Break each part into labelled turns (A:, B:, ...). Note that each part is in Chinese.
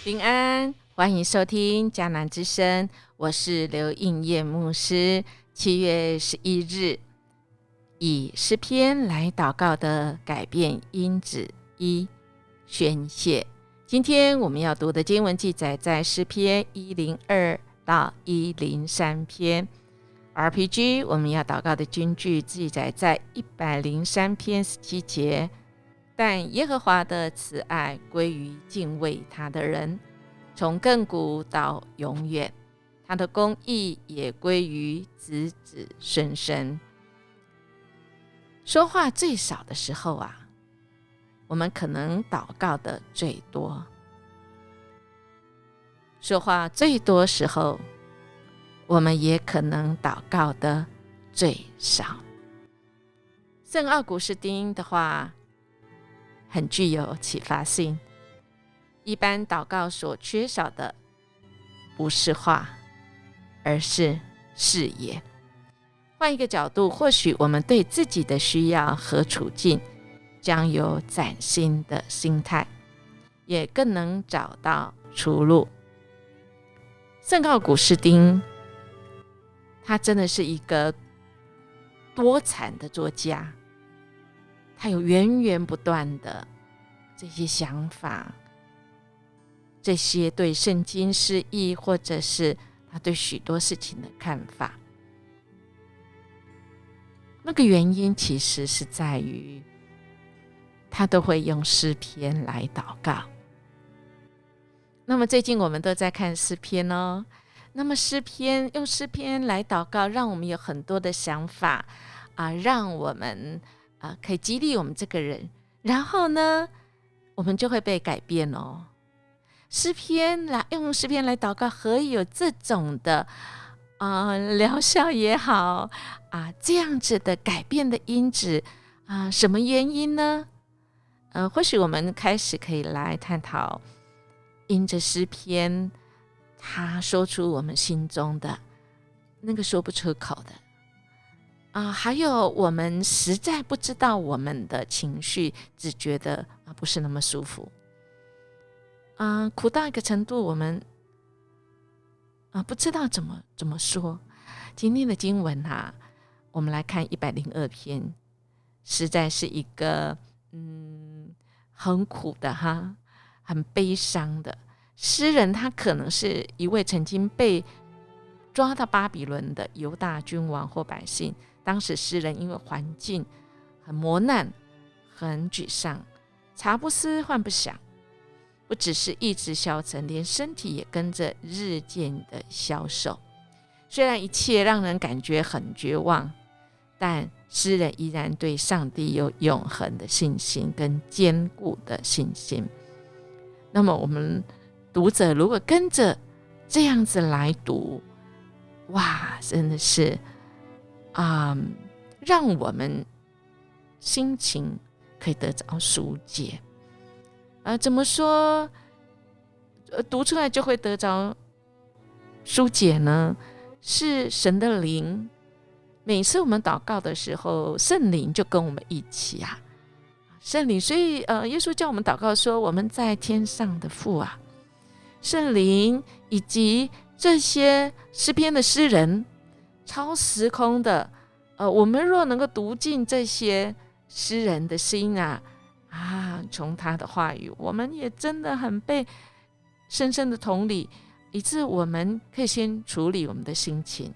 A: 平安，欢迎收听迦南之声，我是刘应叶牧师。7月11日，以诗篇来祷告的改变因子一，宣泄。今天我们要读的经文记载在诗篇102到103篇。RPG 我们要祷告的经句记载在103篇17节。但耶和华的慈爱归于敬畏他的人，从亘古到永远，他的公义也归于子子孙孙。说话最少的时候啊，我们可能祷告的最多；说话最多时候，我们也可能祷告的最少。圣奥古斯丁的话很具有启发性。一般祷告所缺少的不是话，而是视野。换一个角度，或许我们对自己的需要和处境将有崭新的心态，也更能找到出路。圣奥古斯丁他真的是一个多产的作家，他有源源不断的这些想法，这些对圣经释义，或者是他对许多事情的看法。那个原因其实是在于他都会用诗篇来祷告。那么最近我们都在看诗篇哦，那么用诗篇来祷告，让我们有很多的想法让我们可以激励我们这个人，然后呢我们就会被改变哦。用诗篇来祷告，何以有这种的疗效也好这样子的改变的因子什么原因呢？或许我们开始可以来探讨，因着诗篇他说出我们心中的那个说不出口的还有我们实在不知道我们的情绪，只觉得不是那么舒服苦到一个程度，我们不知道怎么说。今天的经文我们来看102篇，实在是一个很苦的很悲伤的诗人。他可能是一位曾经被抓到巴比伦的犹大君王或百姓。当时诗人因为环境很磨难，很沮丧，茶不思饭不想，不只是意志消沉，连身体也跟着日渐的消瘦。虽然一切让人感觉很绝望，但诗人依然对上帝有永恒的信心跟坚固的信心。那么我们读者如果跟着这样子来读，哇，真的是让我们心情可以得着疏解怎么说读出来就会得着疏解呢？是神的灵，每次我们祷告的时候，圣灵就跟我们一起圣灵，所以耶稣叫我们祷告说，我们在天上的父圣灵以及这些诗篇的诗人，超时空的我们若能够读进这些诗人的心从他的话语，我们也真的很被深深的同理，以致我们可以先处理我们的心情，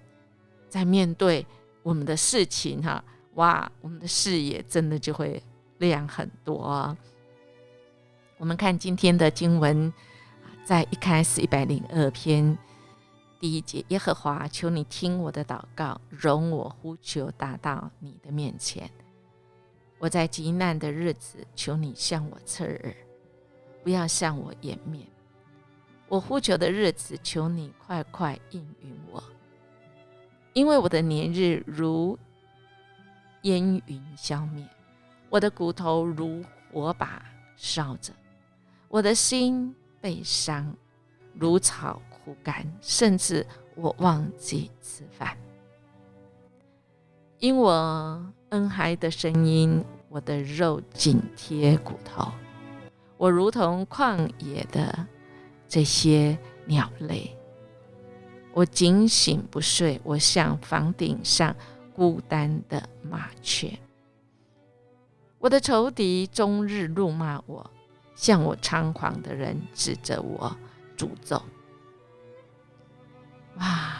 A: 再面对我们的事情我们的视野真的就会亮很多我们看今天的经文，在一开始102篇第1节，耶和华，求你听我的祷告，容我呼求达到你的面前。我在极难的日子，求你向我侧耳，不要向我掩面。我呼求的日子，求你快快应允我，因为我的年日如烟云消灭，我的骨头如火把烧着，我的心悲伤，如草枯干，甚至我忘记吃饭。因我恩嗨的声音，我的肉紧贴骨头，我如同旷野的这些鸟类。我警醒不睡，我像房顶上孤单的麻雀。我的仇敌终日怒骂我，向我猖狂的人指着我诅咒。哇！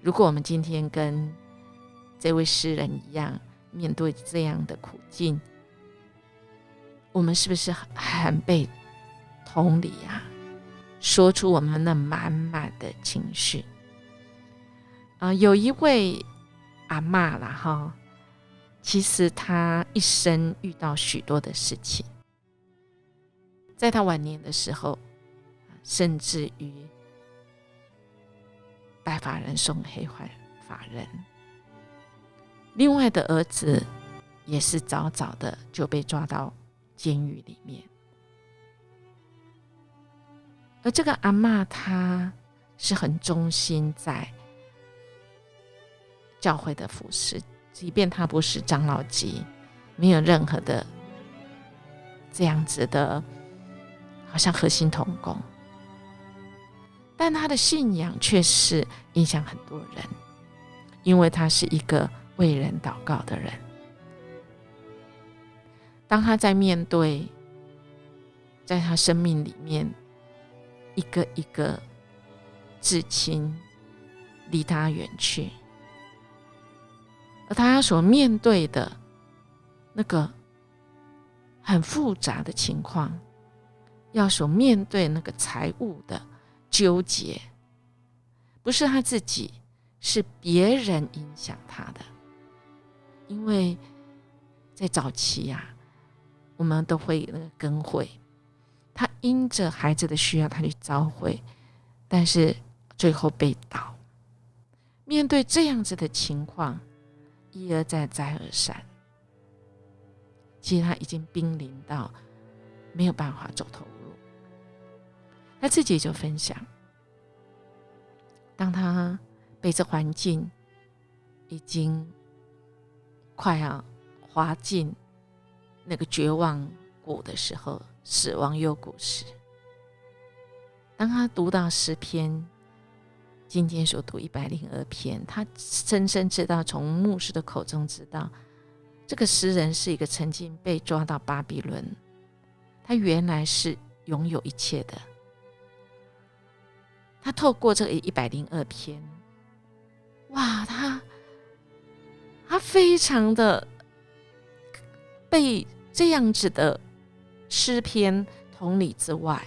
A: 如果我们今天跟这位诗人一样，面对这样的苦境，我们是不是很被同理啊？说出我们那满满的情绪。有一位阿嬷啦哈，其实她一生遇到许多的事情，在她晚年的时候，甚至于白发人送黑发人。另外的儿子也是早早的就被抓到监狱里面。而这个阿嬷她是很忠心在教会的服侍，即便她不是长老级，没有任何的这样子的好像核心同工，但她的信仰却是影响很多人，因为她是一个为人祷告的人。当她在面对在她生命里面一个一个至亲离他远去，而他所面对的那个很复杂的情况，要所面对那个财务的纠结，不是他自己，是别人影响他的。因为在早期啊，我们都会那个跟会，他因着孩子的需要，他去召会，但是最后被倒。面对这样子的情况，一而再再而三，其实他已经濒临到没有办法走投无路。他自己就分享，当他被这环境已经快要滑进那个绝望谷的时候，死亡幽谷时，当他读到诗篇，今天所读102篇，他深深知道，从牧师的口中知道，这个诗人是一个曾经被抓到巴比伦，他原来是拥有一切的。他透过这个102篇，哇，他非常的被这样子的诗篇同理之外，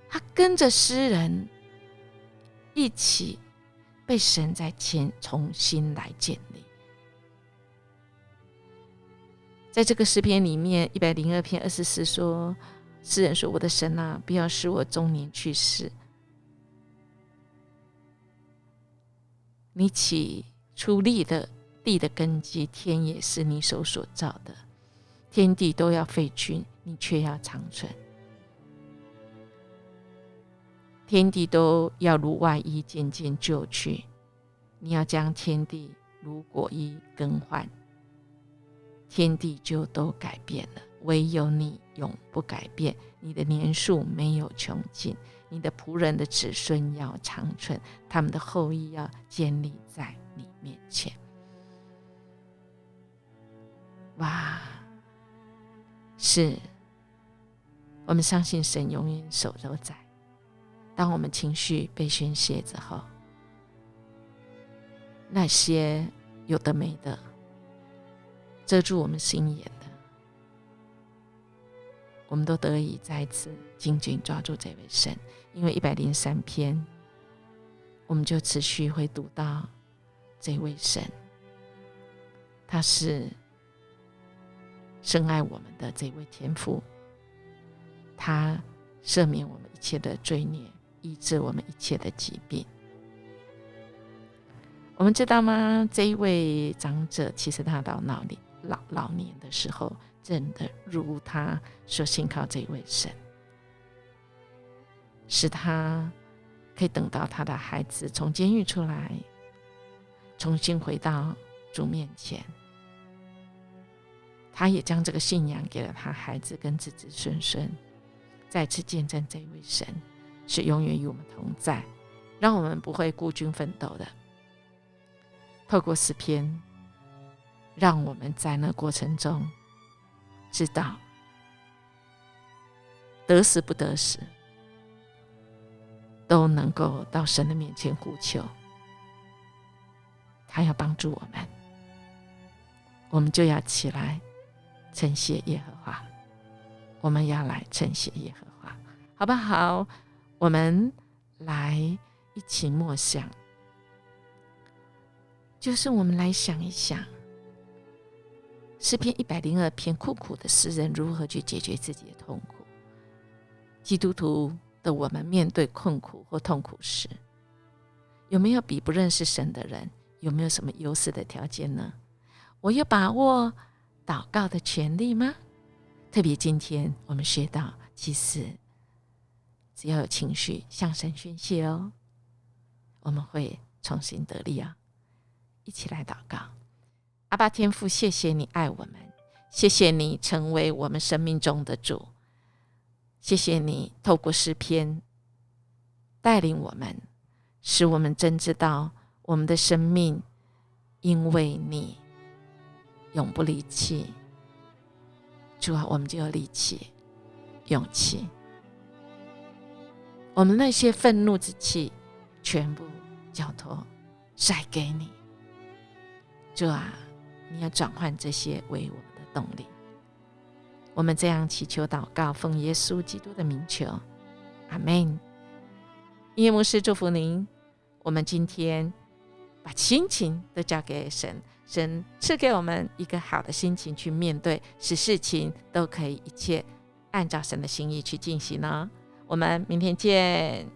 A: 他跟着诗人一起被神再重新来建立。在这个诗篇里面102篇24说，诗人说，我的神啊，不要使我中年去世，你起初立的地的根基，天也是你手所造的，天地都要废去，你却要长存。天地都要如外衣渐渐旧去，你要将天地如裹衣更换，天地就都改变了，唯有你永不改变，你的年数没有穷尽，你的仆人的子孙要长存，他们的后裔要建立在你面前。哇，是我们相信神永远手都在。当我们情绪被宣泄之后，那些有的没的遮住我们心眼的，我们都得以再次紧紧抓住这位神。因为103篇我们就持续会读到这位神，他是深爱我们的这位天父，他赦免我们一切的罪孽，医治我们一切的疾病。我们知道吗？这一位长者其实他到老年的时候，真的如他所信靠这位神，使他可以等到他的孩子从监狱出来，重新回到主面前。他也将这个信仰给了他孩子跟子子孙孙，再次见证这位神是永远与我们同在，让我们不会孤军奋斗的。透过诗篇，让我们在那过程中知道得时不得时都能够到神的面前呼求，他要帮助我们，我们就要起来称谢耶和华，我们要来称谢耶和华，好不好？我们来一起默想，就是我们来想一想诗篇102篇，困苦的诗人如何去解决自己的痛苦。基督徒的我们面对困苦或痛苦时，有没有比不认识神的人有没有什么优势的条件呢？我有把握祷告的权利吗？特别今天我们学到，其实只要有情绪向神宣泄哦，我们会重新得力啊！一起来祷告。阿爸天父，谢谢你爱我们，谢谢你成为我们生命中的主，谢谢你透过诗篇带领我们，使我们真知道我们的生命因为你永不离弃。主啊，我们就有力气勇气，我们那些愤怒之气全部交托甩给你。主啊，你要转换这些为我们的动力。我们这样祈求祷告，奉耶稣基督的名求，阿们。音乐牧师祝福您，我们今天把心情都交给神，神赐给我们一个好的心情去面对，使事情都可以一切按照神的心意去进行呢。我们明天见。